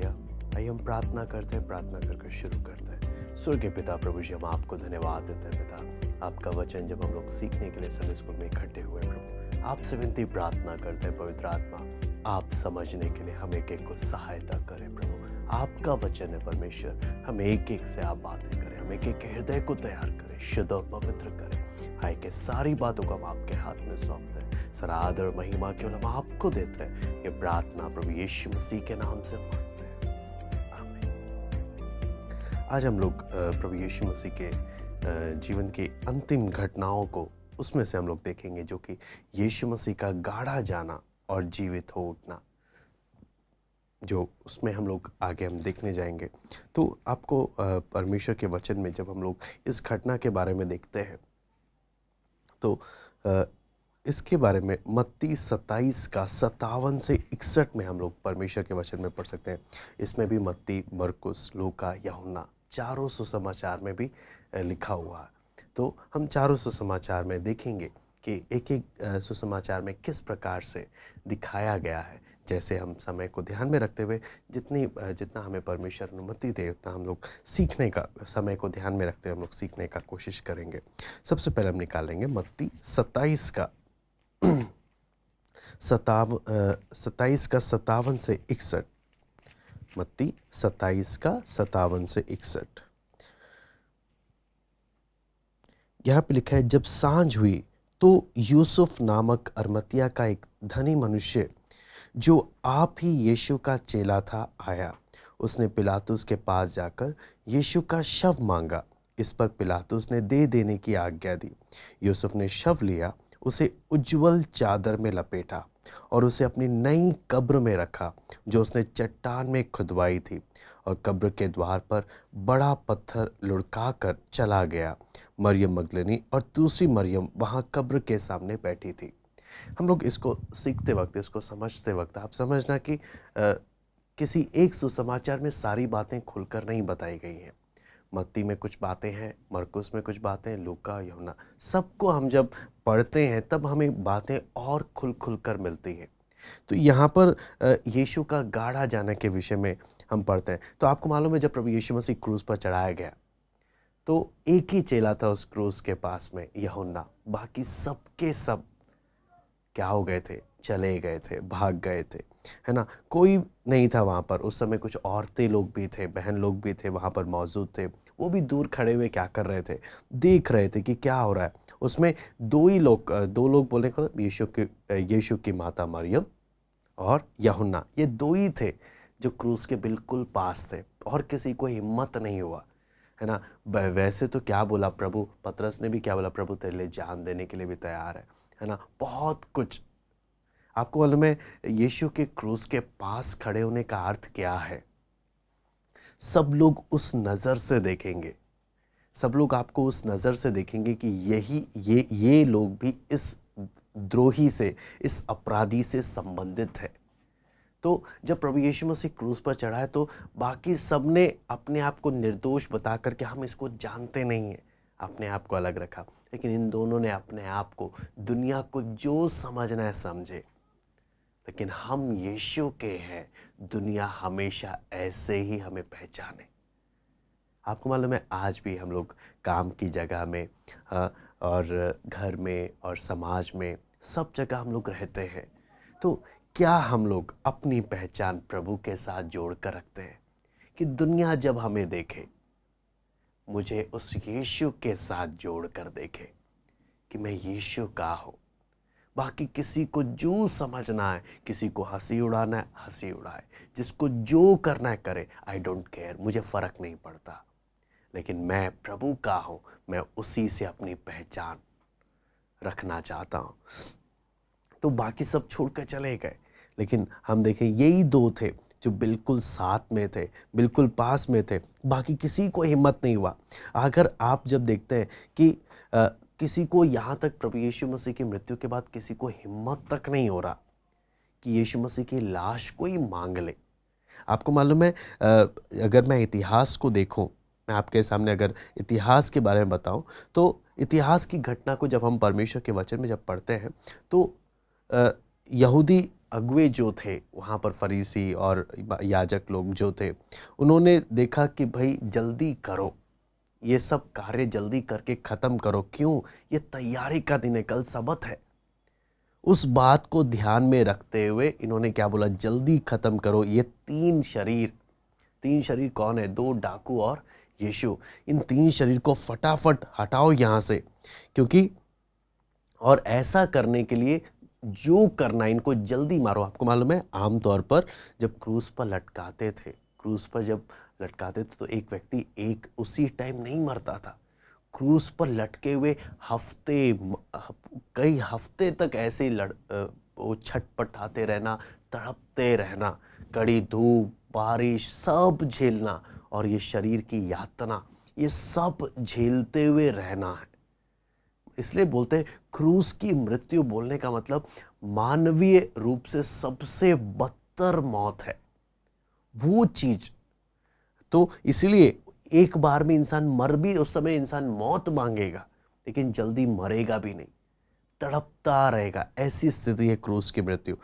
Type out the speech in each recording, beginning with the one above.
Hallelujah. आइए हम प्रार्थना करते हैं, प्रार्थना कर शुरू करते हैं। स्वर्गीय पिता प्रभु जी, हम आपको धन्यवाद देते हैं पिता। आपका वचन जब हम लोग सीखने के लिए संडे स्कूल में इकट्ठे हुए प्रभु, आपसे विनती प्रार्थना करते हैं पवित्र आत्मा, आप समझने के लिए हम एक एक को सहायता करें प्रभु। आपका वचन है परमेश्वर, हम एक एक से आप बातें करें, हम एक एक के हृदय को तैयार करें, शुद्ध और पवित्र करें। हाय के सारी बातों को हम आपके हाथ में सौंपते हैं। सारा आदर महिमा केवल हम आपको देते हैं। ये प्रार्थना प्रभु यीशु मसीह के नाम से मांगते हैं, आमीन। आज हम लोग प्रभु यीशु मसीह के जीवन की अंतिम घटनाओं को उसमें से हम लोग देखेंगे, जो कि यीशु मसीह का गाड़ा जाना और जीवित हो उठना, जो उसमें हम लोग आगे हम देखने जाएंगे। तो आपको परमेश्वर के वचन में जब हम लोग इस घटना के बारे में देखते हैं तो इसके बारे में मत्ती 27 का 57 से 61 में हम लोग परमेश्वर के वचन में पढ़ सकते हैं। इसमें भी मत्ती, मरकुस, लूका, यूहन्ना चारों सुसमाचार में भी लिखा हुआ है। तो हम चारों सुसमाचार में देखेंगे कि एक एक सुसमाचार में किस प्रकार से दिखाया गया है। जैसे हम समय को ध्यान में रखते हुए जितना हमें परमेश्वर अनुमति दे उतना हम लोग सीखने का, समय को ध्यान में रखते हुए हम लोग सीखने का कोशिश करेंगे। सबसे पहले हम निकालेंगे मत्ती 27 का 57 से 61। मत्ती 27 का 57 से 61। यहाँ पे लिखा है, जब सांझ हुई तो यूसुफ नामक अरमतिया का एक धनी मनुष्य, जो आप ही यीशु का चेला था, आया। उसने पिलातुस के पास जाकर यीशु का शव मांगा। इस पर पिलातुस ने दे देने की आज्ञा दी। यूसुफ ने शव लिया, उसे उज्ज्वल चादर में लपेटा और उसे अपनी नई कब्र में रखा, जो उसने चट्टान में खुदवाई थी, और कब्र के द्वार पर बड़ा पत्थर लुढ़का कर चला गया। मरियम मगदलीनी और दूसरी मरियम वहाँ कब्र के सामने बैठी थी। हम लोग इसको सीखते वक्त, इसको समझते वक्त आप समझना कि किसी एक सुसमाचार में सारी बातें खुलकर नहीं बताई गई हैं। मत्ती में कुछ बातें हैं, मरकुस में कुछ बातें, लूका, यूहन्ना, सबको हम जब पढ़ते हैं तब हमें बातें और खुल कर मिलती हैं। तो यहाँ पर यीशु का गाड़ा जाने के विषय में हम पढ़ते हैं। तो आपको मालूम है, जब प्रभु यीशु मसीह क्रूस पर चढ़ाया गया तो एक ही चेला था उस क्रूस के पास में, यूहन्ना। बाकी सबके सब क्या हो गए थे? चले गए थे, भाग गए थे, है ना। कोई नहीं था वहाँ पर। उस समय कुछ औरतें लोग भी थे, बहन लोग भी थे वहाँ पर मौजूद थे। वो भी दूर खड़े हुए क्या कर रहे थे? देख रहे थे कि क्या हो रहा है। उसमें दो लोग बोलने का यीशु की माता मरियम और यूहन्ना, ये दो ही थे जो क्रूस के बिल्कुल पास थे, और किसी को हिम्मत नहीं हुआ, है ना। वैसे तो क्या बोला प्रभु, पतरस ने भी क्या बोला, प्रभु तेरे लिए जान देने के लिए भी तैयार है ना। बहुत कुछ आपको मालूम है। यीशु के क्रूस के पास खड़े होने का अर्थ क्या है? सब लोग उस नज़र से देखेंगे, सब लोग आपको उस नज़र से देखेंगे कि ये लोग भी इस द्रोही से, इस अपराधी से संबंधित है। तो जब प्रभु यीशु मसीह क्रूस पर चढ़ा है तो बाकी सब ने अपने आप को निर्दोष बता करके हम इसको जानते नहीं हैं, अपने आप को अलग रखा। लेकिन इन दोनों ने अपने आप को, दुनिया को जो समझना है समझे। लेकिन हम यीशु के हैं, दुनिया हमेशा ऐसे ही हमें पहचाने। आपको मालूम है, आज भी हम लोग काम की जगह में और घर में और समाज में, सब जगह हम लोग रहते हैं। तो क्या हम लोग अपनी पहचान प्रभु के साथ जोड़ कर रखते हैं कि दुनिया जब हमें देखे, मुझे उस यीशु के साथ जोड़ कर देखे कि मैं यीशु का हूँ। बाकी किसी को जो समझना है, किसी को हंसी उड़ाना है हंसी उड़ाए, जिसको जो करना है करे, आई डोंट केयर, मुझे फ़र्क नहीं पड़ता। लेकिन मैं प्रभु का हूँ, मैं उसी से अपनी पहचान रखना चाहता हूँ। तो बाकी सब छोड़ कर चले गए। लेकिन हम देखें, यही दो थे जो बिल्कुल साथ में थे, बिल्कुल पास में थे। बाकी किसी को हिम्मत नहीं हुआ। अगर आप जब देखते हैं कि किसी को, यहाँ तक प्रभु यीशु मसीह की मृत्यु के बाद किसी को हिम्मत तक नहीं हो रहा कि यीशु मसीह की लाश कोई मांग ले। आपको मालूम है, अगर मैं इतिहास को देखूं, मैं आपके सामने अगर इतिहास के बारे में बताऊं, तो इतिहास की घटना को जब हम परमेश्वर के वचन में जब पढ़ते हैं तो यहूदी अगुवे जो थे वहाँ पर, फरीसी और याजक लोग जो थे, उन्होंने देखा कि भाई जल्दी करो, ये सब कार्य जल्दी करके ख़त्म करो। क्यों? ये तैयारी का दिन है, कल सबत है। उस बात को ध्यान में रखते हुए इन्होंने क्या बोला? जल्दी ख़त्म करो। ये तीन शरीर कौन है? दो डाकू और यीशु। इन तीन शरीर को फटाफट हटाओ यहाँ से, क्योंकि और ऐसा करने के लिए जो करना, इनको जल्दी मारो। आपको मालूम है, आमतौर पर जब क्रूस पर लटकाते थे, तो एक व्यक्ति एक उसी टाइम नहीं मरता था। क्रूस पर लटके हुए कई हफ्ते तक ऐसे ही वो छटपटाते रहना, तड़पते रहना, कड़ी धूप, बारिश सब झेलना, और ये शरीर की यातना, ये सब झेलते हुए रहना है। इसलिए बोलते हैं क्रूस की मृत्यु बोलने का मतलब मानवीय रूप से सबसे बदतर मौत है, वो चीज। तो इसलिए एक बार में इंसान मर भी, उस समय इंसान मौत मांगेगा, लेकिन जल्दी मरेगा भी नहीं, तड़पता रहेगा। ऐसी स्थिति है क्रूस की मृत्यु।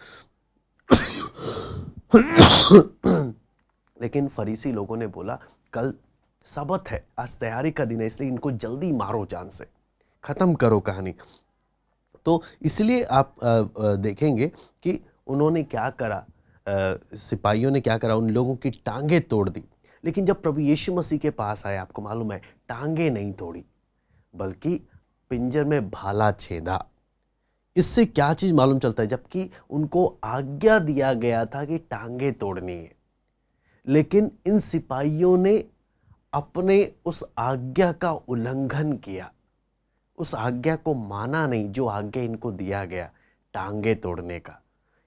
लेकिन फरीसी लोगों ने बोला कल सबत है, आज तैयारी का दिन है, इसलिए इनको जल्दी मारो, जान से खत्म करो कहानी। तो इसलिए आप देखेंगे कि उन्होंने क्या करा, सिपाहियों ने क्या करा, उन लोगों की टांगें तोड़ दी। लेकिन जब प्रभु यीशु मसीह के पास आए, आपको मालूम है, टांगें नहीं तोड़ी, बल्कि पिंजर में भाला छेदा। इससे क्या चीज मालूम चलता है? जबकि उनको आज्ञा दिया गया था कि टांगें तोड़नी है, लेकिन इन सिपाहियों ने अपने उस आज्ञा का उल्लंघन किया, उस आज्ञा को माना नहीं जो आज्ञा इनको दिया गया, टांगे तोड़ने का।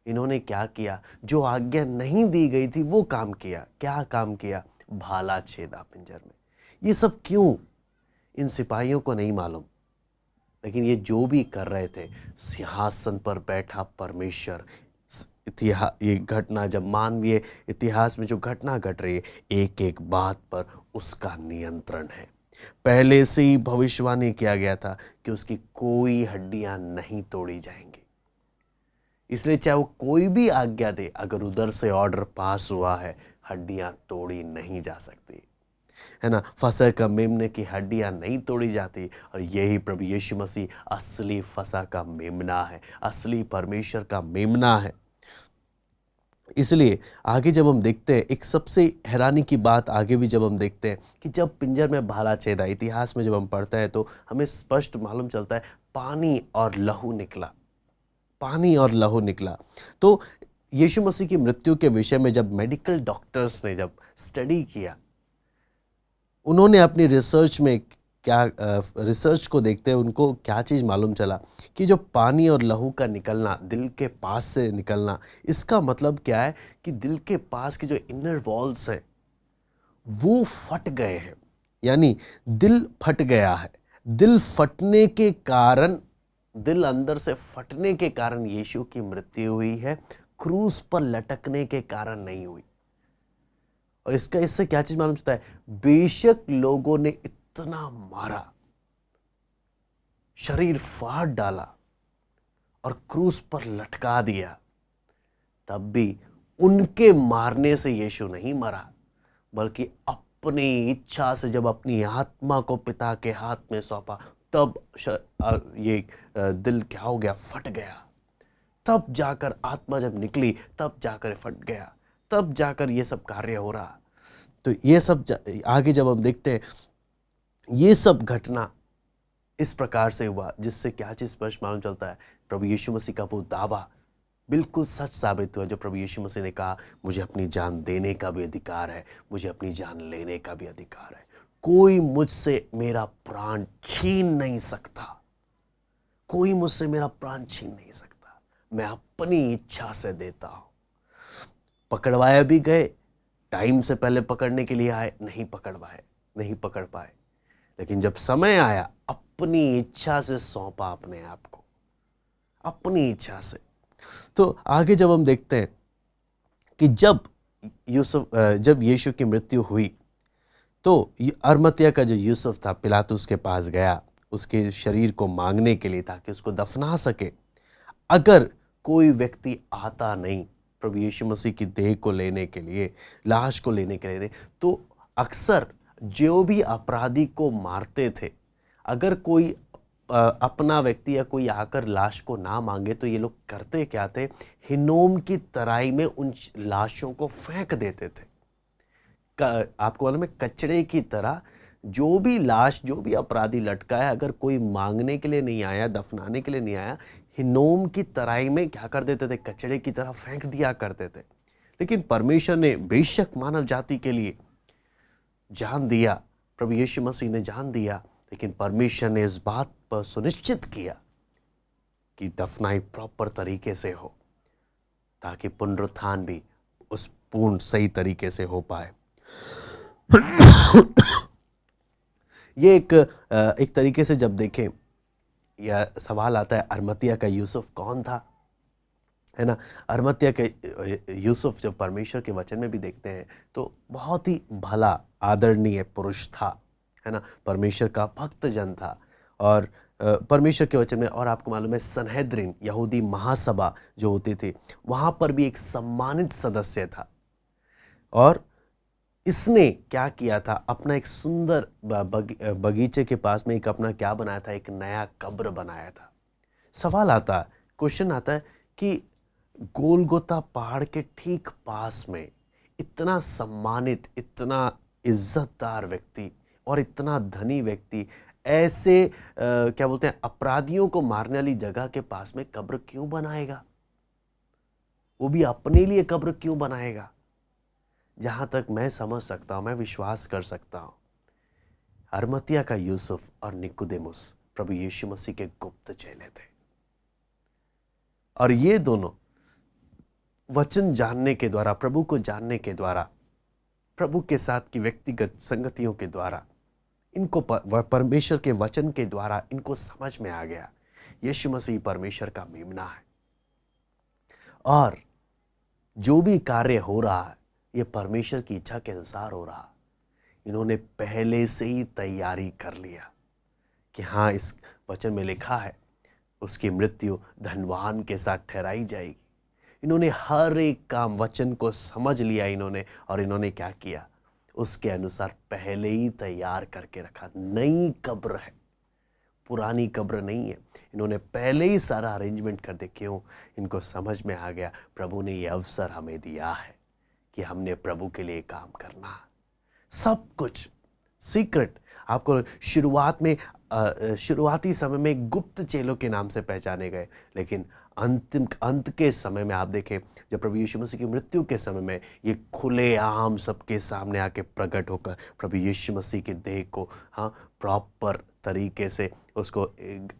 इन्होंने क्या किया? जो आज्ञा नहीं दी गई थी वो काम किया। क्या काम किया? भाला छेदा पिंजर में। ये सब क्यों? इन सिपाहियों को नहीं मालूम, लेकिन ये जो भी कर रहे थे, सिंहासन पर बैठा परमेश्वर, ये घटना, जब मानवीय इतिहास में जो घटना घट रही है, एक एक बात पर उसका नियंत्रण है। पहले से ही भविष्यवाणी किया गया था कि उसकी कोई हड्डियां नहीं तोड़ी जाएंगी। इसलिए चाहे वो कोई भी आज्ञा दे, अगर उधर से ऑर्डर पास हुआ है, हड्डियां तोड़ी नहीं जा सकती, है ना। फसह का मेमने की हड्डियां नहीं तोड़ी जाती, और यही प्रभु यीशु मसीह असली फसह का मेमना है, असली परमेश्वर का मेमना है। इसलिए आगे जब हम देखते हैं, एक सबसे हैरानी की बात आगे भी जब हम देखते हैं कि जब पिंजर में भाला छेदा, इतिहास में जब हम पढ़ते हैं तो हमें स्पष्ट मालूम चलता है पानी और लहू निकला, पानी और लहू निकला। तो यीशु मसीह की मृत्यु के विषय में जब मेडिकल डॉक्टर्स ने जब स्टडी किया, उन्होंने अपनी रिसर्च में क्या, रिसर्च को देखते हैं उनको क्या चीज़ मालूम चला कि जो पानी और लहू का निकलना, दिल के पास से निकलना, इसका मतलब क्या है कि दिल के पास के जो इनर वॉल्स हैं वो फट गए हैं, यानी दिल फट गया है। दिल फटने के कारण, दिल अंदर से फटने के कारण यीशु की मृत्यु हुई है, क्रूस पर लटकने के कारण नहीं हुई। और इससे क्या चीज मालूम चलता है? बेशक लोगों ने इतना मारा, शरीर फाड़ डाला और क्रूस पर लटका दिया, तब भी उनके मारने से यीशु नहीं मरा, बल्कि अपनी इच्छा से जब अपनी आत्मा को पिता के हाथ में सौंपा, तब ये दिल क्या हो गया? फट गया। तब जाकर आत्मा जब निकली, तब जाकर फट गया, तब जाकर ये सब कार्य हो रहा। तो ये सब आगे जब हम देखते हैं, ये सब घटना इस प्रकार से हुआ, जिससे क्या चीज स्पष्ट मालूम चलता है? प्रभु यीशु मसीह का वो दावा बिल्कुल सच साबित हुआ जो प्रभु यीशु मसीह ने कहा, मुझे अपनी जान देने का भी अधिकार है, मुझे अपनी जान लेने का भी अधिकार है। कोई मुझसे मेरा प्राण छीन नहीं सकता, कोई मुझसे मेरा प्राण छीन नहीं सकता, मैं अपनी इच्छा से देता हूं। पकड़वाया भी गए, टाइम से पहले पकड़ने के लिए आए, नहीं पकड़ पाए, लेकिन जब समय आया, अपनी इच्छा से सौंपा अपने आप को, अपनी इच्छा से। तो आगे जब हम देखते हैं कि जब यीशु की मृत्यु हुई, तो अरमतिया का जो यूसुफ था, पिलातुस के पास गया उसके शरीर को मांगने के लिए, ताकि उसको दफना सके। अगर कोई व्यक्ति आता नहीं प्रभु यीशु मसीह की देह को लेने के लिए, लाश को लेने के लिए। तो अक्सर जो भी अपराधी को मारते थे, अगर कोई अपना व्यक्ति या कोई आकर लाश को ना मांगे तो ये लोग करते क्या थे, हिनोम की तराई में उन लाशों को फेंक देते थे। आपको मालूम है, कचड़े की तरह जो भी लाश, जो भी अपराधी लटका है, अगर कोई मांगने के लिए नहीं आया, दफनाने के लिए नहीं आया, हिनोम की तराई में क्या कर देते थे, कचड़े की तरह फेंक दिया करते थे। लेकिन परमेश्वर ने बेशक मानव जाति के लिए जान दिया, प्रभु यीशु मसीह ने जान दिया, लेकिन परमेश्वर ने इस बात पर सुनिश्चित किया कि दफनाई प्रॉपर तरीके से हो, ताकि पुनरुत्थान भी उस पूर्ण सही तरीके से हो पाए। ये एक तरीके से जब देखें, यह सवाल आता है, अरमतिया का यूसुफ कौन था, है ना। अरमतिया के यूसुफ जब परमेश्वर के वचन में भी देखते हैं तो बहुत ही भला आदरणीय पुरुष था, है ना। परमेश्वर का भक्त जन था और परमेश्वर के वचन में, और आपको मालूम है सनहेद्रिन, यहूदी महासभा जो होती थी, वहाँ पर भी एक सम्मानित सदस्य था। और इसने क्या किया था, अपना एक सुंदर बगीचे के पास में एक अपना क्या बनाया था, एक नया कब्र बनाया था। सवाल आता है, क्वेश्चन आता है कि गोलगोता पहाड़ के ठीक पास में इतना सम्मानित, इतना इज्जतदार व्यक्ति और इतना धनी व्यक्ति ऐसे क्या बोलते हैं, अपराधियों को मारने वाली जगह के पास में कब्र क्यों बनाएगा? वो भी अपने लिए कब्र क्यों बनाएगा? जहां तक मैं समझ सकता हूं, मैं विश्वास कर सकता हूं, अरमतिया का यूसुफ और निकोदेमुस प्रभु यीशु मसीह के गुप्त चेले थे। और ये दोनों वचन जानने के द्वारा, प्रभु को जानने के द्वारा, प्रभु के साथ की व्यक्तिगत संगतियों के द्वारा, इनको परमेश्वर के वचन के द्वारा इनको समझ में आ गया यीशु मसीह परमेश्वर का मेमना है, और जो भी कार्य हो रहा है ये परमेश्वर की इच्छा के अनुसार हो रहा। इन्होंने पहले से ही तैयारी कर लिया कि हाँ, इस वचन में लिखा है उसकी मृत्यु धनवान के साथ ठहराई जाएगी। इन्होंने हर एक काम, वचन को समझ लिया इन्होंने, और इन्होंने क्या किया, उसके अनुसार पहले ही तैयार करके रखा। नई कब्र है, पुरानी कब्र नहीं है। इन्होंने पहले ही सारा अरेंजमेंट कर दे। क्यों? इनको समझ में आ गया प्रभु ने ये अवसर हमें दिया है कि हमने प्रभु के लिए काम करना है। सब कुछ सीक्रेट आपको शुरुआत में शुरुआती समय में गुप्त चेलों के नाम से पहचाने गए, लेकिन अंत के समय में आप देखें, जब प्रभु यीशु मसीह की मृत्यु के समय में ये खुलेआम सबके सामने आके प्रकट होकर प्रभु यीशु मसीह की देह को प्रॉपर तरीके से उसको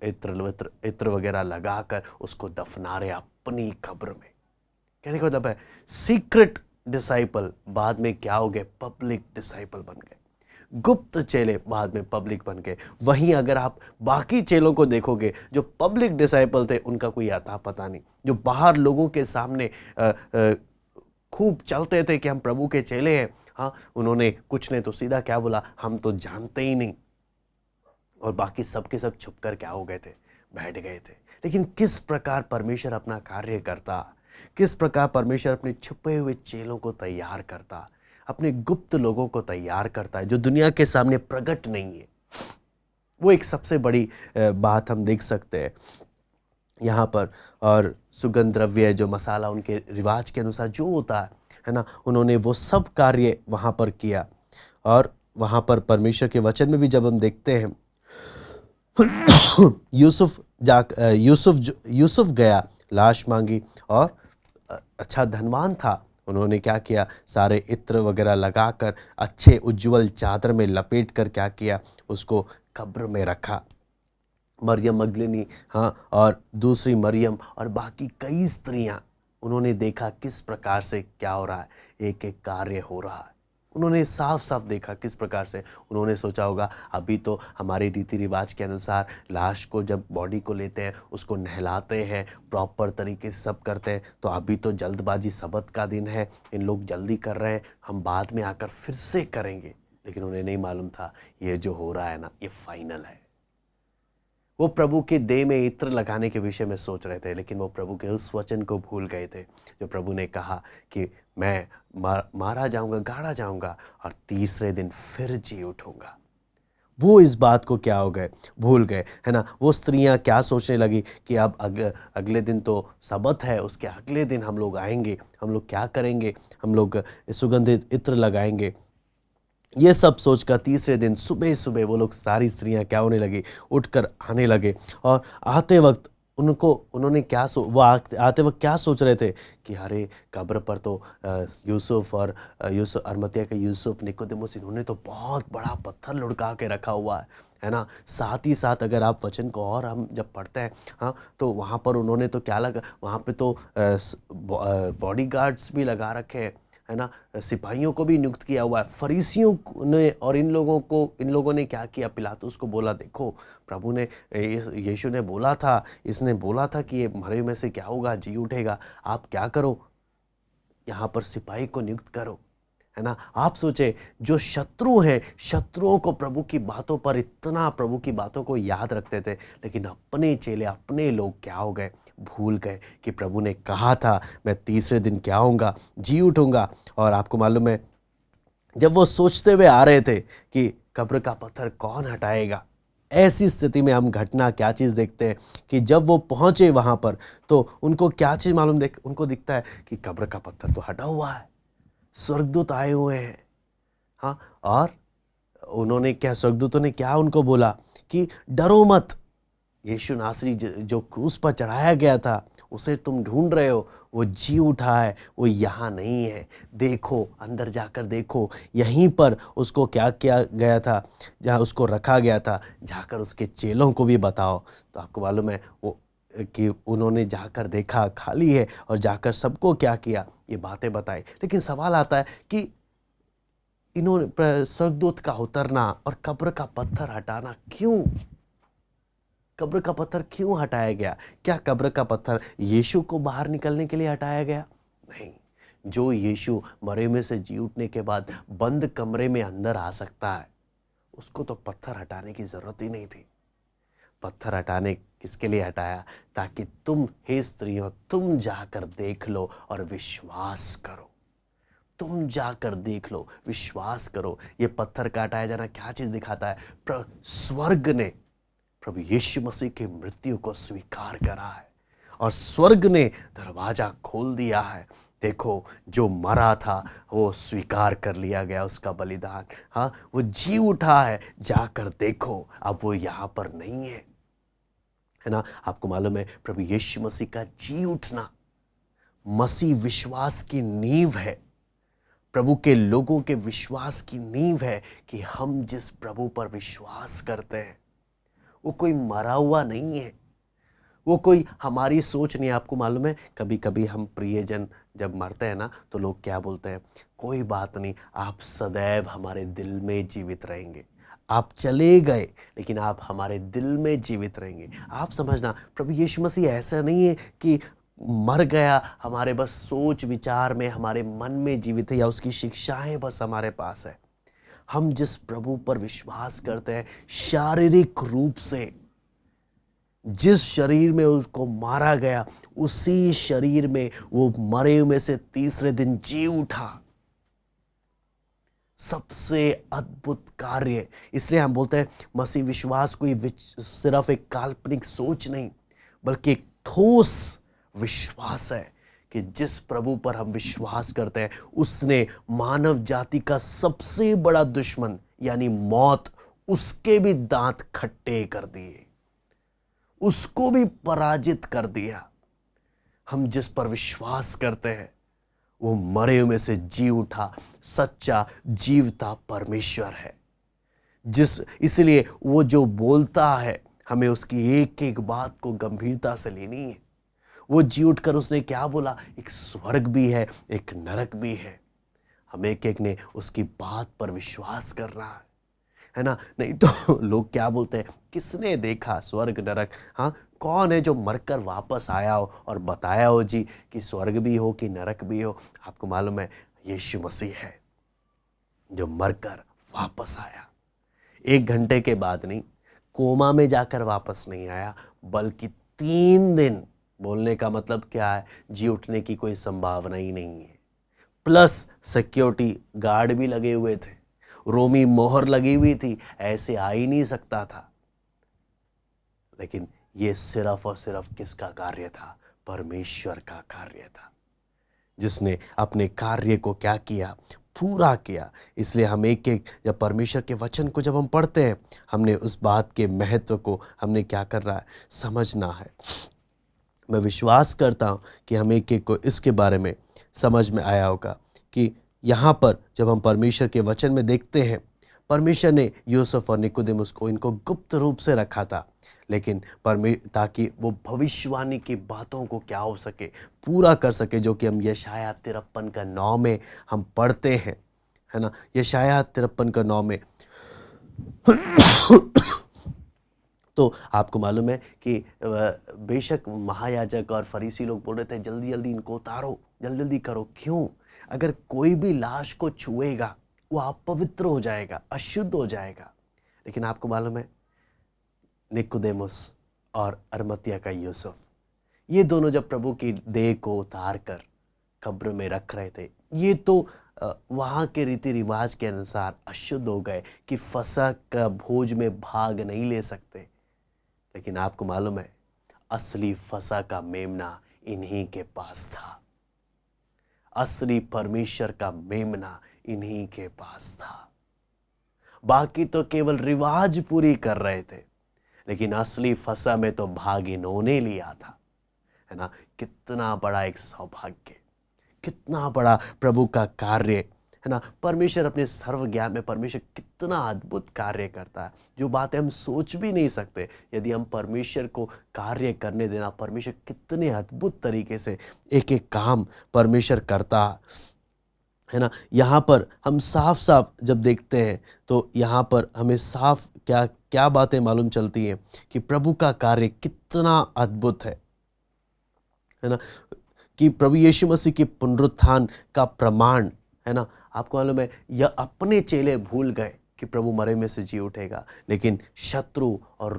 इत्र वगैरह लगाकर उसको दफना रहे अपनी कब्र में। कहने का मतलब है, सीक्रेट डिसाइपल बाद में क्या हो गए, पब्लिक डिसाइपल बन गए। गुप्त चेले बाद में पब्लिक बन गए। वहीं अगर आप बाकी चेलों को देखोगे, जो पब्लिक डिसाइपल थे उनका कोई अता पता नहीं, जो बाहर लोगों के सामने खूब चलते थे कि हम प्रभु के चेले हैं, उन्होंने कुछ ने तो सीधा क्या बोला, हम तो जानते ही नहीं, और बाकी सबके सब छुप कर क्या हो गए थे, बैठ गए थे। लेकिन किस प्रकार परमेश्वर अपना कार्य करता, किस प्रकार परमेश्वर अपने छुपे हुए चेलों को तैयार करता, अपने गुप्त लोगों को तैयार करता है जो दुनिया के सामने प्रकट नहीं है। वो एक सबसे बड़ी बात हम देख सकते हैं यहाँ पर। और सुगंध द्रव्य, जो मसाला उनके रिवाज के अनुसार जो होता है ना, उन्होंने वो सब कार्य वहाँ पर किया। और वहाँ पर परमेश्वर के वचन में भी जब हम देखते हैं, यूसुफ गया, लाश मांगी, और अच्छा धनवान था, उन्होंने क्या किया, सारे इत्र वगैरह लगाकर अच्छे उज्जवल चादर में लपेट कर क्या किया, उसको कब्र में रखा। मरियम मगदलिनी और दूसरी मरियम और बाकी कई स्त्रियां, उन्होंने देखा किस प्रकार से क्या हो रहा है, एक एक कार्य हो रहा है। उन्होंने साफ साफ देखा किस प्रकार से। उन्होंने सोचा होगा, अभी तो हमारे रीति रिवाज के अनुसार लाश को जब बॉडी को लेते हैं, उसको नहलाते हैं, प्रॉपर तरीके से सब करते हैं, तो अभी तो जल्दबाजी, सबत का दिन है, इन लोग जल्दी कर रहे हैं, हम बाद में आकर फिर से करेंगे। लेकिन उन्हें नहीं मालूम था ये जो हो रहा है ना, ये फाइनल है। वो प्रभु के देह में इत्र लगाने के विषय में सोच रहे थे, लेकिन वो प्रभु के उस वचन को भूल गए थे जो प्रभु ने कहा कि मैं मारा जाऊंगा, गाड़ा जाऊंगा और तीसरे दिन फिर जी उठूंगा। वो इस बात को क्या हो गए, भूल गए, है ना। वो स्त्रियां क्या सोचने लगी कि अब अगले दिन तो सबत है, उसके अगले दिन हम लोग आएंगे, हम लोग क्या करेंगे, हम लोग सुगंधित इत्र लगाएंगे। ये सब सोचकर तीसरे दिन सुबह सुबह वो लोग सारी स्त्रियां क्या होने लगी, उठकर आने लगे। और आते वक्त उन्होंने क्या वो आते वक्त क्या सोच रहे थे कि अरे कब्र पर तो यूसुफ और यूसुफ, अरमतिया के यूसुफ, निकोदेमुस, इन्होंने तो बहुत बड़ा पत्थर लुढ़का के रखा हुआ है ना। साथ ही साथ अगर आप वचन को और हम जब पढ़ते हैं, हाँ, तो वहाँ पर उन्होंने तो क्या लगा, वहाँ पे तो बॉडीगार्ड्स भी लगा रखे हैं, है ना, सिपाहियों को भी नियुक्त किया हुआ है। फरीसियों ने और इन लोगों ने क्या किया, पिलातुस को बोला, देखो प्रभु ने, यीशु ने बोला था, इसने बोला था कि ये मरे में से क्या होगा, जी उठेगा। आप क्या करो, यहाँ पर सिपाही को नियुक्त करो, है ना। आप सोचे जो शत्रु हैं, शत्रुओं को प्रभु की बातों पर इतना, प्रभु की बातों को याद रखते थे, लेकिन अपने चेले, अपने लोग क्या हो गए, भूल गए कि प्रभु ने कहा था मैं तीसरे दिन क्या होऊंगा, जी उठूंगा। और आपको मालूम है, जब वो सोचते हुए आ रहे थे कि कब्र का पत्थर कौन हटाएगा, ऐसी स्थिति में हम घटना क्या चीज़ देखते हैं कि जब वो पहुंचे वहां पर तो उनको क्या चीज़ मालूम, उनको दिखता है कि कब्र का पत्थर तो हटा हुआ है, स्वर्गदूत आए हुए हैं। हाँ, और उन्होंने क्या, स्वर्गदूतों ने क्या उनको बोला कि डरो मत, यीशु नासरी जो क्रूस पर चढ़ाया गया था, उसे तुम ढूंढ रहे हो, वो जी उठा है, वो यहाँ नहीं है। देखो, अंदर जाकर देखो, यहीं पर उसको क्या किया गया था, जहाँ उसको रखा गया था, जाकर उसके चेलों को भी बताओ। तो आपको मालूम है वो कि उन्होंने जाकर देखा, खाली है, और जाकर सबको क्या किया, ये बातें बताई। लेकिन सवाल आता है कि इन्होंने स्वर्गदूत का उतरना और कब्र का पत्थर हटाना क्यों, कब्र का पत्थर क्यों हटाया गया? क्या कब्र का पत्थर यीशु को बाहर निकलने के लिए हटाया गया? नहीं। जो यीशु मरे में से जी उठने के बाद बंद कमरे में अंदर आ सकता है, उसको तो पत्थर हटाने की जरूरत ही नहीं थी। पत्थर हटाने किसके लिए हटाया? ताकि तुम, हे स्त्रियों, तुम जाकर देख लो और विश्वास करो। तुम जाकर देख लो, विश्वास करो। ये पत्थर का हटाया जाना क्या चीज दिखाता है? स्वर्ग ने प्रभु यीशु मसीह की मृत्यु को स्वीकार करा है और स्वर्ग ने दरवाजा खोल दिया है। देखो, जो मरा था वो स्वीकार कर लिया गया, उसका बलिदान, हाँ, वो जी उठा है। जाकर देखो, अब वो यहाँ पर नहीं है ना। आपको मालूम है, प्रभु यीशु मसीह का जी उठना मसीह विश्वास की नींव है। प्रभु के लोगों के विश्वास की नींव है कि हम जिस प्रभु पर विश्वास करते हैं वो कोई मरा हुआ नहीं है, वो कोई हमारी सोच नहीं। आपको मालूम है, कभी कभी हम प्रियजन जब मरते हैं ना, तो लोग क्या बोलते हैं, कोई बात नहीं, आप सदैव हमारे दिल में जीवित रहेंगे। आप चले गए लेकिन आप हमारे दिल में जीवित रहेंगे। आप समझना, प्रभु यीशु मसीह ऐसा नहीं है कि मर गया, हमारे बस सोच विचार में, हमारे मन में जीवित है, या उसकी शिक्षाएं बस हमारे पास है। हम जिस प्रभु पर विश्वास करते हैं, शारीरिक रूप से जिस शरीर में उसको मारा गया, उसी शरीर में वो मरे में से तीसरे दिन जी उठा। सबसे अद्भुत कार्य। इसलिए हम बोलते हैं मसीह विश्वास कोई सिर्फ एक काल्पनिक सोच नहीं, बल्कि एक ठोस विश्वास है कि जिस प्रभु पर हम विश्वास करते हैं, उसने मानव जाति का सबसे बड़ा दुश्मन यानी मौत, उसके भी दांत खट्टे कर दिए, उसको भी पराजित कर दिया। हम जिस पर विश्वास करते हैं वो मरे में से जी उठा सच्चा जीवता परमेश्वर है। इसलिए वो जो बोलता है, हमें उसकी एक एक बात को गंभीरता से लेनी है। वो जी उठकर उसने क्या बोला? एक स्वर्ग भी है, एक नरक भी है। हम एक एक ने उसकी बात पर विश्वास करना है ना। नहीं तो लोग क्या बोलते हैं, किसने देखा स्वर्ग नरक? हाँ, कौन है जो मरकर वापस आया हो और बताया हो जी कि स्वर्ग भी हो कि नरक भी हो? आपको मालूम है, यीशु मसीह है जो मरकर वापस आया। 1 घंटे के बाद नहीं, कोमा में जाकर वापस नहीं आया, बल्कि 3 दिन, बोलने का मतलब क्या है, जी उठने की कोई संभावना ही नहीं है। प्लस सिक्योरिटी गार्ड भी लगे हुए थे, रोमी मोहर लगी हुई थी, ऐसे आ ही नहीं सकता था। लेकिन ये सिर्फ और सिर्फ किसका कार्य था? परमेश्वर का कार्य था, जिसने अपने कार्य को क्या किया? पूरा किया। इसलिए हम एक एक जब परमेश्वर के वचन को जब हम पढ़ते हैं, हमने उस बात के महत्व को हमने क्या कर रहा है? समझना है। मैं विश्वास करता हूँ कि हम एक एक को इसके बारे में समझ में आया होगा कि यहाँ पर जब हम परमेश्वर के वचन में देखते हैं, परमेश्वर ने यूसुफ और निकोदेमुस को इनको गुप्त रूप से रखा था, लेकिन ताकि वो भविष्यवाणी की बातों को क्या हो सके? पूरा कर सके, जो कि हम यशाया 53:9 में हम पढ़ते हैं, है ना। यशाया 53:9 में तो आपको मालूम है कि बेशक महायाजक और फरीसी लोग बोल रहे थे जल्दी जल्दी इनको उतारो, जल्दी जल्दी करो। क्यों? अगर कोई भी लाश को छुएगा वो अपवित्र हो जाएगा, अशुद्ध हो जाएगा। लेकिन आपको मालूम है, निकोदेमुस और अरमतिया का यूसुफ, ये दोनों जब प्रभु की देह को उतार कर कब्र में रख रहे थे, ये तो वहाँ के रीति रिवाज के अनुसार अशुद्ध हो गए कि फसह का भोज में भाग नहीं ले सकते। लेकिन आपको मालूम है, असली फसह का मेमना इन्हीं के पास था। असली परमेश्वर का मेमना इन्हीं के पास था। बाकी तो केवल रिवाज पूरी कर रहे थे, लेकिन असली फसह में तो भाग इन्होंने लिया था, है ना। कितना बड़ा एक सौभाग्य, कितना बड़ा प्रभु का कार्य, है ना। परमेश्वर अपने सर्व ज्ञान में परमेश्वर कितना अद्भुत कार्य करता है, जो बातें हम सोच भी नहीं सकते। यदि हम परमेश्वर को कार्य करने देना, परमेश्वर कितने अद्भुत तरीके से एक एक काम परमेश्वर करता है ना। यहाँ पर हम साफ साफ जब देखते हैं तो यहाँ पर हमें साफ क्या क्या बातें मालूम चलती हैं कि प्रभु का कार्य कितना अद्भुत है ना। कि प्रभु यीशु मसीह के पुनरुत्थान का प्रमाण, है ना। आपको मालूम है, यह अपने चेले भूल गए कि प्रभु मरे में से जी उठेगा, लेकिन शत्रु और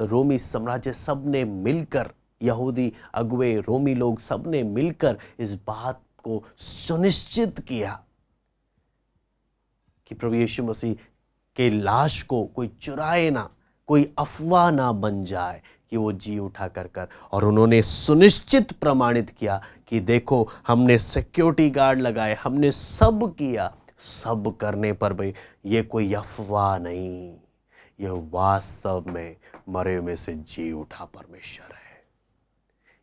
रोमी साम्राज्य सब ने मिलकर, यहूदी अगुवे, रोमी लोग सब ने मिलकर इस बात को सुनिश्चित किया कि प्रभु यीशु मसीह के लाश को कोई चुराए ना, कोई अफवाह ना बन जाए कि वो जी उठा कर और उन्होंने सुनिश्चित प्रमाणित किया कि देखो, हमने सिक्योरिटी गार्ड लगाए, हमने सब किया। सब करने पर भाई ये कोई अफवाह नहीं, यह वास्तव में मरे में से जी उठा परमेश्वर है।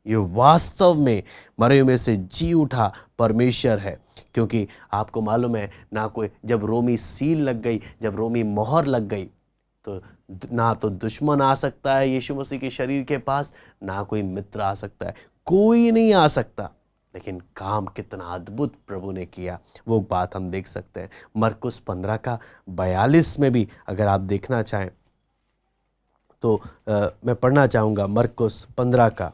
ये वास्तव में मरे में से जी उठा परमेश्वर है। क्योंकि आपको मालूम है ना, कोई जब रोमी सील लग गई, जब रोमी मोहर लग गई, तो ना तो दुश्मन आ सकता है यीशु मसीह के शरीर के पास, ना कोई मित्र आ सकता है, कोई नहीं आ सकता। लेकिन काम कितना अद्भुत प्रभु ने किया, वो बात हम देख सकते हैं। मरकुस 15:42 में भी अगर आप देखना चाहें तो मैं पढ़ना चाहूँगा मरकुस 15 का।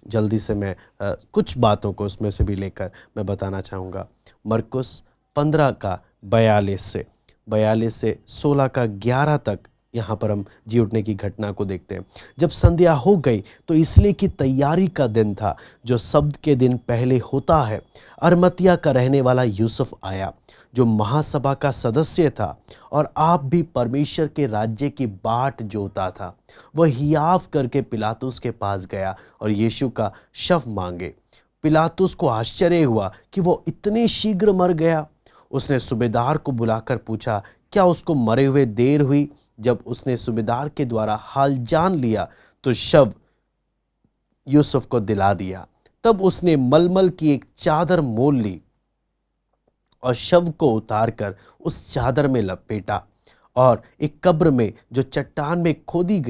जल्दी से मैं कुछ बातों को उसमें से भी लेकर मैं बताना चाहूँगा। मरकुस 15:42 से 16 का 11 तक यहाँ पर हम जी उठने की घटना को देखते हैं। जब संध्या हो गई तो इसलिए कि तैयारी का दिन था, जो शब्द के दिन पहले होता है। अरमतिया का रहने वाला यूसुफ आया, जो महासभा का सदस्य था और आप भी परमेश्वर के राज्य की बाट जोता था। वह हियाव करके पिलातुस के पास गया और यीशु का शव मांगे। पिलातुस को आश्चर्य हुआ कि वो इतने शीघ्र मर गया। उसने सूबेदार को बुलाकर पूछा, क्या उसको मरे हुए देर हुई? जब उसने सूबेदार के द्वारा हाल जान लिया तो शव यूसुफ को दिला दिया। तब उसने मलमल की एक चादर मोल ली और शव को उतारकर उस चादर में लपेटा और एक कब्र में जो चट्टान में खोदी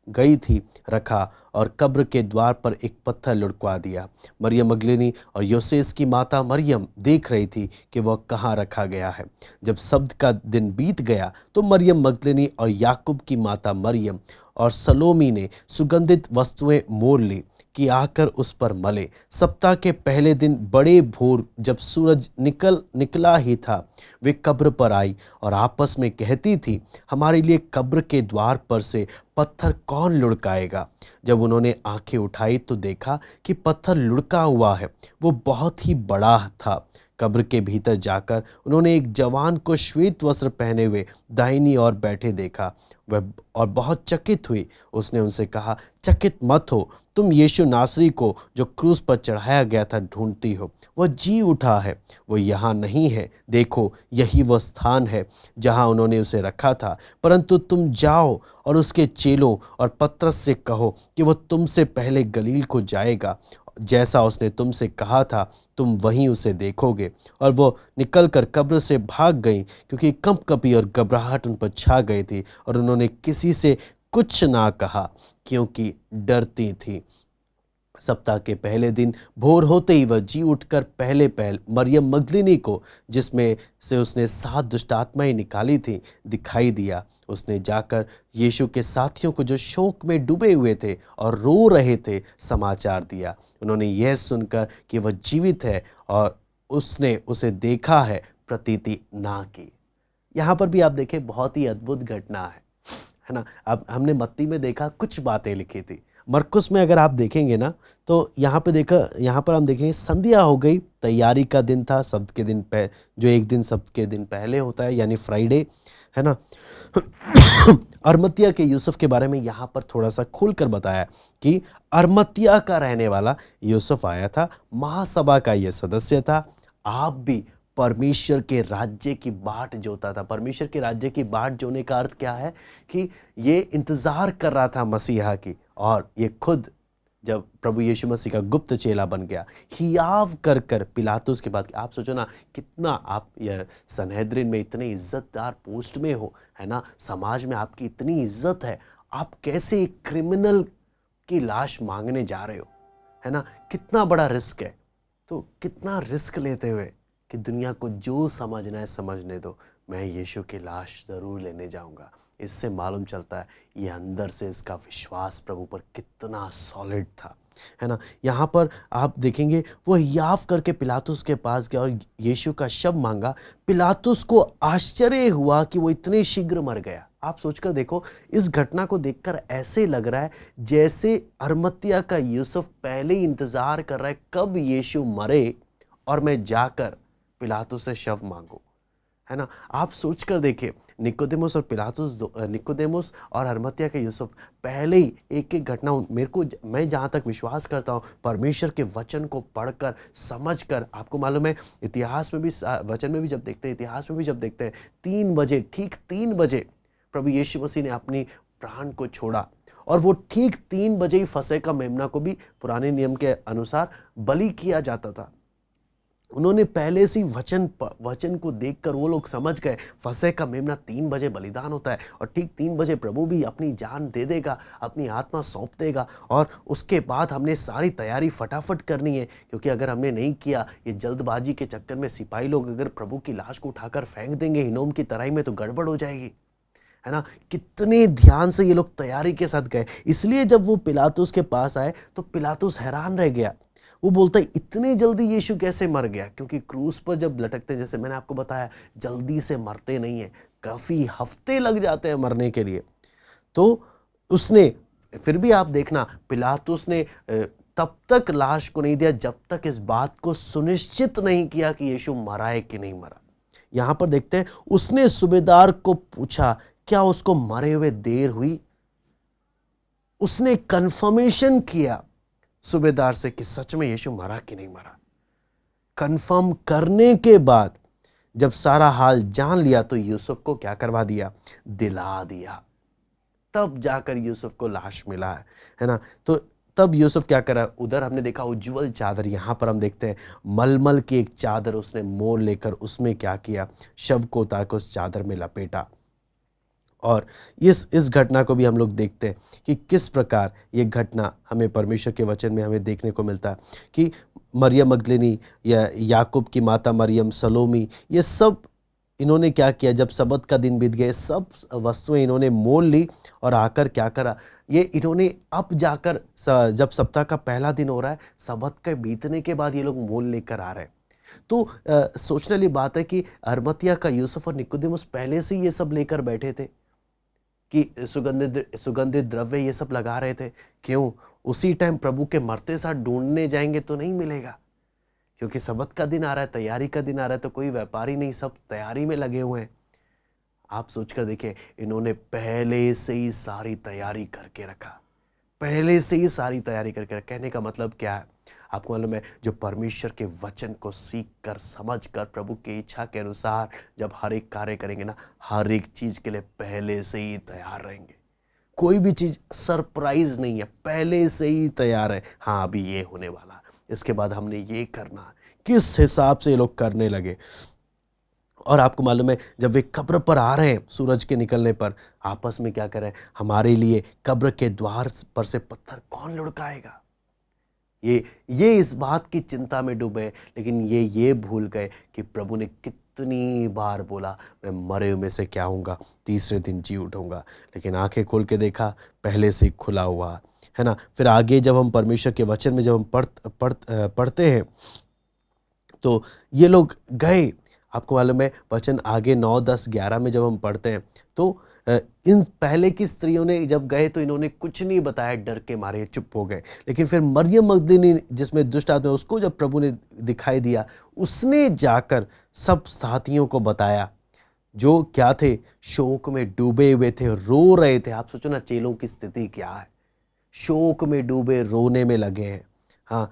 गई थी रखा और कब्र के द्वार पर एक पत्थर लुढ़कवा दिया। मरियम मगदलीनी और योसेस की माता मरियम देख रही थी कि वह कहाँ रखा गया है। जब शब्द का दिन बीत गया तो मरियम मगदलीनी और याकूब की माता मरियम और सलोमी ने सुगंधित वस्तुएं मोल ली, कि आकर उस पर मले। सप्ताह के पहले दिन बड़े भोर जब सूरज निकला ही था, वे कब्र पर आई और आपस में कहती थी, हमारे लिए कब्र के द्वार पर से पत्थर कौन लुढ़काएगा। जब उन्होंने आंखें उठाई तो देखा कि पत्थर लुढ़का हुआ है, वो बहुत ही बड़ा था। कब्र के भीतर जाकर उन्होंने एक जवान को श्वेत वस्त्र पहने हुए दाहिनी ओर बैठे देखा। वह और बहुत चकित हुई। उसने उनसे कहा, चकित मत हो, तुम यीशु नासरी को जो क्रूस पर चढ़ाया गया था ढूंढती हो। वह जी उठा है, वो यहाँ नहीं है। देखो, यही वह स्थान है जहाँ उन्होंने उसे रखा था। परंतु तुम जाओ और उसके चेलों और पतरस से कहो कि वह तुमसे पहले गलील को जाएगा। जैसा उसने तुमसे कहा था तुम वहीं उसे देखोगे। और वो निकलकर कब्र से भाग गई, क्योंकि कंपकपी और घबराहट उन पर छा गई थी, और उन्होंने किसी से कुछ ना कहा, क्योंकि डरती थी। सप्ताह के पहले दिन भोर होते ही वह जी उठकर पहले मरियम मगदलीनी को, जिसमें से उसने 7 दुष्ट आत्माएं निकाली थी, दिखाई दिया। उसने जाकर यीशु के साथियों को, जो शोक में डूबे हुए थे और रो रहे थे, समाचार दिया। उन्होंने यह सुनकर कि वह जीवित है और उसने उसे देखा है, प्रतीति ना की। यहाँ पर भी आप देखें, बहुत ही अद्भुत घटना है ना। अब हमने मत्ती में देखा कुछ बातें लिखी थी, मरकुस में अगर आप देखेंगे ना तो यहाँ पर हम देखेंगे संध्या हो गई, तैयारी का दिन था, सब्त के दिन जो एक दिन सब्त के दिन पहले होता है, यानी फ्राइडे, है ना। अरमतिया के यूसुफ के बारे में यहाँ पर थोड़ा सा खोलकर बताया कि अरमतिया का रहने वाला यूसुफ आया था, महासभा का यह सदस्य था। आप भी परमेश्वर के राज्य की बाट जोता था। परमेश्वर के राज्य की बाट जोने का अर्थ क्या है कि ये इंतजार कर रहा था मसीहा की, और ये खुद जब प्रभु यीशु मसीह का गुप्त चेला बन गया, हियाव कर पिलातुस के बाद। आप सोचो ना, कितना आप ये सनहेद्रिन में इतने इज्जतदार पोस्ट में हो, है ना, समाज में आपकी इतनी इज्जत है, आप कैसे एक क्रिमिनल की लाश मांगने जा रहे हो, है ना। कितना बड़ा रिस्क है। तो कितना रिस्क लेते हुए कि दुनिया को जो समझना है समझने दो, मैं यीशु की लाश ज़रूर लेने जाऊंगा। इससे मालूम चलता है ये अंदर से इसका विश्वास प्रभु पर कितना सॉलिड था, है ना। यहाँ पर आप देखेंगे वो याफ करके पिलातुस के पास गया और यीशु का शव मांगा। पिलातुस को आश्चर्य हुआ कि वो इतने शीघ्र मर गया। आप सोचकर देखो, इस घटना को देखकर ऐसे लग रहा है जैसे अरमतिया का यूसुफ पहले ही इंतजार कर रहा है कब यीशु मरे और मैं जाकर पिलातुस से शव मांगू, है ना। आप सोचकर देखिए, निकोदेमुस और अरमतिया के यूसुफ पहले ही एक एक घटना, मैं जहाँ तक विश्वास करता हूँ, परमेश्वर के वचन को पढ़कर समझकर, आपको मालूम है इतिहास में भी, वचन में भी जब देखते हैं, इतिहास में भी जब देखते हैं, 3 बजे, ठीक 3 बजे प्रभु यीशु मसीह ने अपनी प्राण को छोड़ा, और वो ठीक 3 बजे ही फसह का मेमना को भी पुराने नियम के अनुसार बलि किया जाता था। उन्होंने पहले से वचन को देखकर वो लोग समझ गए फसह का मेमना 3 बजे बलिदान होता है, और ठीक 3 बजे प्रभु भी अपनी जान दे देगा, अपनी आत्मा सौंप देगा। और उसके बाद हमने सारी तैयारी फटाफट करनी है, क्योंकि अगर हमने नहीं किया, ये जल्दबाजी के चक्कर में सिपाही लोग अगर प्रभु की लाश को उठाकर फेंक देंगे हिनोम की तराई में, तो गड़बड़ हो जाएगी, है ना। कितने ध्यान से ये लोग तैयारी के साथ गए। इसलिए जब वो पिलातुस के पास आए तो पिलातुस हैरान रह गया। वो बोलता है इतने जल्दी यीशु कैसे मर गया, क्योंकि क्रूस पर जब लटकते, जैसे मैंने आपको बताया, जल्दी से मरते नहीं है, काफी हफ्ते लग जाते हैं मरने के लिए। तो उसने फिर भी, आप देखना, पिलातुस ने तब तक लाश को नहीं दिया जब तक इस बात को सुनिश्चित नहीं किया कि यीशु मरा है कि नहीं मरा। यहां पर देखते हैं, उसने सूबेदार को पूछा, क्या उसको मरे हुए देर हुई। उसने कंफर्मेशन किया सूबेदार से कि सच में यीशु मरा कि नहीं मरा। कंफर्म करने के बाद जब सारा हाल जान लिया तो यूसुफ को क्या करवा दिया, दिला दिया। तब जाकर यूसुफ को लाश मिला है ना। तो तब यूसुफ क्या करा, उधर हमने देखा उज्जवल चादर, यहां पर हम देखते हैं मलमल की एक चादर उसने मोल लेकर उसमें क्या किया, शव को उतार कर उस चादर में लपेटा। और इस घटना को भी हम लोग देखते हैं कि किस प्रकार ये घटना हमें परमेश्वर के वचन में हमें देखने को मिलता है कि मरियम मगदलीनी या याकूब की माता मरियम, सलोमी, ये सब इन्होंने क्या किया, जब सबत का दिन बीत गए, सब वस्तुएं इन्होंने मोल ली और आकर क्या करा, ये इन्होंने अब जाकर जब सप्ताह का पहला दिन हो रहा है, सबत के बीतने के बाद ये लोग मोल लेकर आ रहे हैं। तो सोचने वाली बात है कि अरमतिया का यूसुफ और निकोदेमुस पहले से ये सब लेकर बैठे थे कि सुगंधित द्रव्य ये सब लगा रहे थे। क्यों? उसी टाइम प्रभु के मरते साथ ढूंढने जाएंगे तो नहीं मिलेगा, क्योंकि सबत का दिन आ रहा है, तैयारी का दिन आ रहा है, तो कोई व्यापारी नहीं, सब तैयारी में लगे हुए हैं। आप सोचकर देखिए, इन्होंने पहले से ही सारी तैयारी करके रखा, पहले से ही सारी तैयारी करके रखा। कहने का मतलब क्या है? आपको मालूम है, जो परमेश्वर के वचन को सीख कर, समझ कर, प्रभु की इच्छा के अनुसार जब हर एक कार्य करेंगे ना, हर एक चीज के लिए पहले से ही तैयार रहेंगे। कोई भी चीज सरप्राइज नहीं है, पहले से ही तैयार है। हाँ, अभी ये होने वाला, इसके बाद हमने ये करना, किस हिसाब से ये लोग करने लगे। और आपको मालूम है, जब वे कब्र पर आ रहे हैं सूरज के निकलने पर, आपस में क्या कर रहे हैं, हमारे लिए कब्र के द्वार पर से पत्थर कौन लुढ़काएगा। ये इस बात की चिंता में डूबे, लेकिन ये भूल गए कि प्रभु ने कितनी बार बोला, मैं मरे हुए में से क्या हूँगा, तीसरे दिन जी उठूँगा। लेकिन आंखें खोल के देखा, पहले से खुला हुआ है ना। फिर आगे जब हम परमेश्वर के वचन में जब हम पढ़ते हैं तो ये लोग गए। आपको मालूम है, वचन आगे 9, 10, 11 में जब हम पढ़ते हैं तो इन पहले की स्त्रियों ने जब गए तो इन्होंने कुछ नहीं बताया, डर के मारे चुप हो गए। लेकिन फिर मरियम मगदलीनी, जिसमें दुष्ट आत्मा, उसको जब प्रभु ने दिखाई दिया, उसने जाकर सब साथियों को बताया, जो क्या थे, शोक में डूबे हुए थे, रो रहे थे। आप सोचो ना, चेलों की स्थिति क्या है, शोक में डूबे, रोने में लगे हैं। हाँ,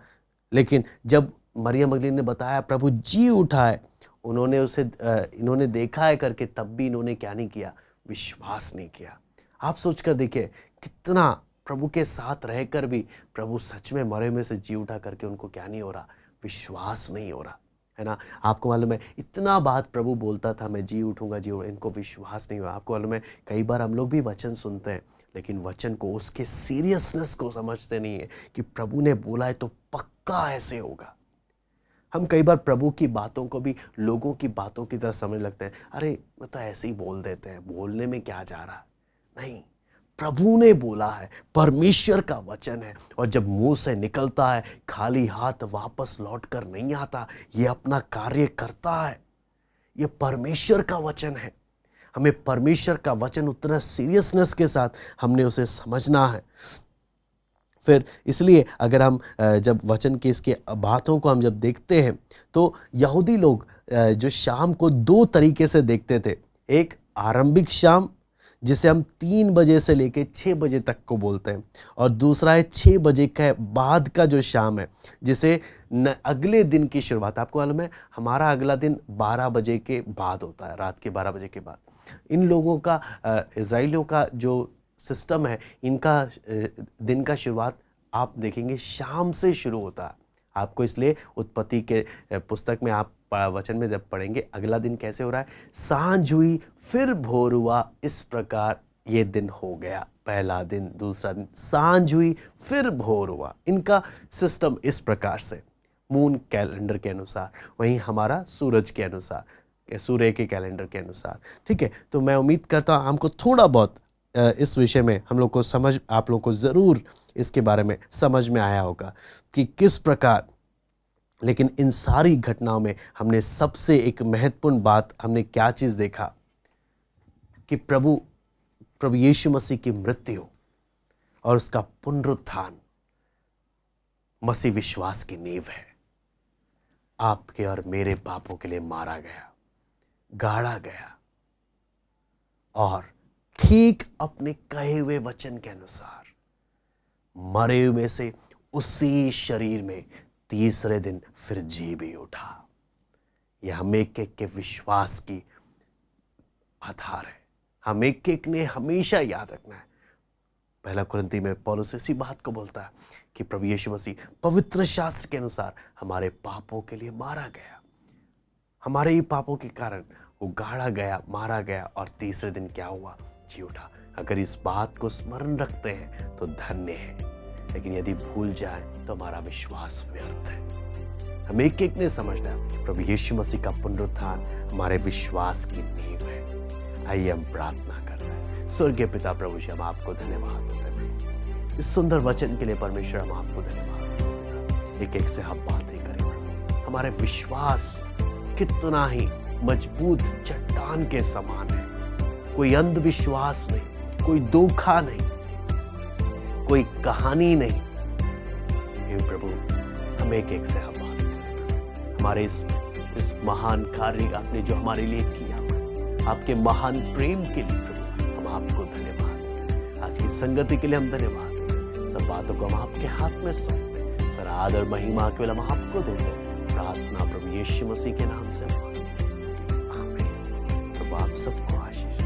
लेकिन जब मरियम मगदलीनी ने बताया प्रभु जी उठा है, इन्होंने देखा है करके, तब भी इन्होंने क्या नहीं किया, विश्वास नहीं किया। आप सोचकर देखिए, कितना प्रभु के साथ रहकर भी प्रभु सच में मरे में से जी उठा करके उनको क्या नहीं हो रहा, विश्वास नहीं हो रहा, है ना। आपको मालूम है, इतना बात प्रभु बोलता था, मैं जी उठूंगा, इनको विश्वास नहीं हुआ। आपको मालूम है, कई बार हम लोग भी वचन सुनते हैं, लेकिन वचन को, उसके सीरियसनेस को समझते नहीं है कि प्रभु ने बोला है तो पक्का ऐसे होगा। हम कई बार प्रभु की बातों को भी लोगों की बातों की तरह समझने लगते हैं। अरे वो तो ऐसे ही बोल देते हैं, बोलने में क्या जा रहा। नहीं, प्रभु ने बोला है, परमेश्वर का वचन है, और जब मुंह से निकलता है, खाली हाथ वापस लौट कर नहीं आता, ये अपना कार्य करता है। ये परमेश्वर का वचन है। हमें परमेश्वर का वचन उतना सीरियसनेस के साथ हमने उसे समझना है। फिर इसलिए अगर हम जब वचन के इसके बातों को हम जब देखते हैं तो यहूदी लोग जो शाम को 2 तरीके से देखते थे। एक आरंभिक शाम, जिसे हम 3 बजे से लेके 6 बजे तक को बोलते हैं, और दूसरा है 6 बजे के बाद का जो शाम है, जिसे अगले दिन की शुरुआत। आपको मालूम है, हमारा अगला दिन 12 बजे के बाद होता है, रात के 12 बजे के बाद। इन लोगों का, इज़राइलियों का जो सिस्टम है, इनका दिन का शुरुआत आप देखेंगे शाम से शुरू होता है। आपको इसलिए उत्पत्ति के पुस्तक में आप वचन में जब पढ़ेंगे, अगला दिन कैसे हो रहा है, सांझ हुई फिर भोर हुआ, इस प्रकार ये दिन हो गया। पहला दिन, दूसरा दिन, सांझ हुई फिर भोर हुआ। इनका सिस्टम इस प्रकार से, मून कैलेंडर के अनुसार, वहीं हमारा सूरज के अनुसार, सूर्य के कैलेंडर के अनुसार। ठीक है, तो मैं उम्मीद करता हूँ हमको थोड़ा बहुत इस विषय में हम लोग को समझ, आप लोग को ज़रूर इसके बारे में समझ में आया होगा कि किस प्रकार। लेकिन इन सारी घटनाओं में हमने सबसे एक महत्वपूर्ण बात, हमने क्या चीज़ देखा कि प्रभु यीशु मसीह की मृत्यु और उसका पुनरुत्थान मसीह विश्वास की नींव है। आपके और मेरे पापों के लिए मारा गया, गाड़ा गया, और ठीक अपने कहे हुए वचन के अनुसार मरे हुए से उसी शरीर में तीसरे दिन फिर जी भी उठा। यह हम एक एक के विश्वास की आधार है। हम एक एक ने हमेशा याद रखना है। पहला कुरिन्थी में पौलुस इसी बात को बोलता है कि प्रभु यीशु मसीह पवित्र शास्त्र के अनुसार हमारे पापों के लिए मारा गया। हमारे ही पापों के कारण वो गाड़ा गया, मारा गया, और तीसरे दिन क्या हुआ, जी उठा। अगर इस बात को स्मरण रखते हैं तो धन्य है, लेकिन यदि भूल जाए तो हमारा विश्वास व्यर्थ है। हम एक एक ने समझना है प्रभु यीशु मसीह का पुनरुत्थान हमारे विश्वास की नींव है। आइए हम प्रार्थना करते हैं। स्वर्गीय पिता प्रभु जी, हम आपको धन्यवाद देते हैं इस सुंदर वचन के लिए। परमेश्वर, हम आपको धन्यवाद देते हैं। एक एक से हम बातें करें प्रभु। हमारे विश्वास कितना ही मजबूत चट्टान के समान है। कोई अंधविश्वास नहीं, कोई धोखा नहीं, कोई कहानी नहीं। हे प्रभु, हम एक एक से आप बात करें। हमारे इस महान कार्य आपने जो हमारे लिए किया, आपके महान प्रेम के लिए प्रभु हम आपको धन्यवाद देते हैं। आज की संगति के लिए हम धन्यवाद देते हैं। सब बातों को हम आपके हाथ में सौंपते हैं। सारा आदर महिमा केवल हम आपको देते हैं। प्रार्थना प्रभु यीशु मसीह के नाम से मांगते हैं। आमीन। प्रभु आप सबको आशीष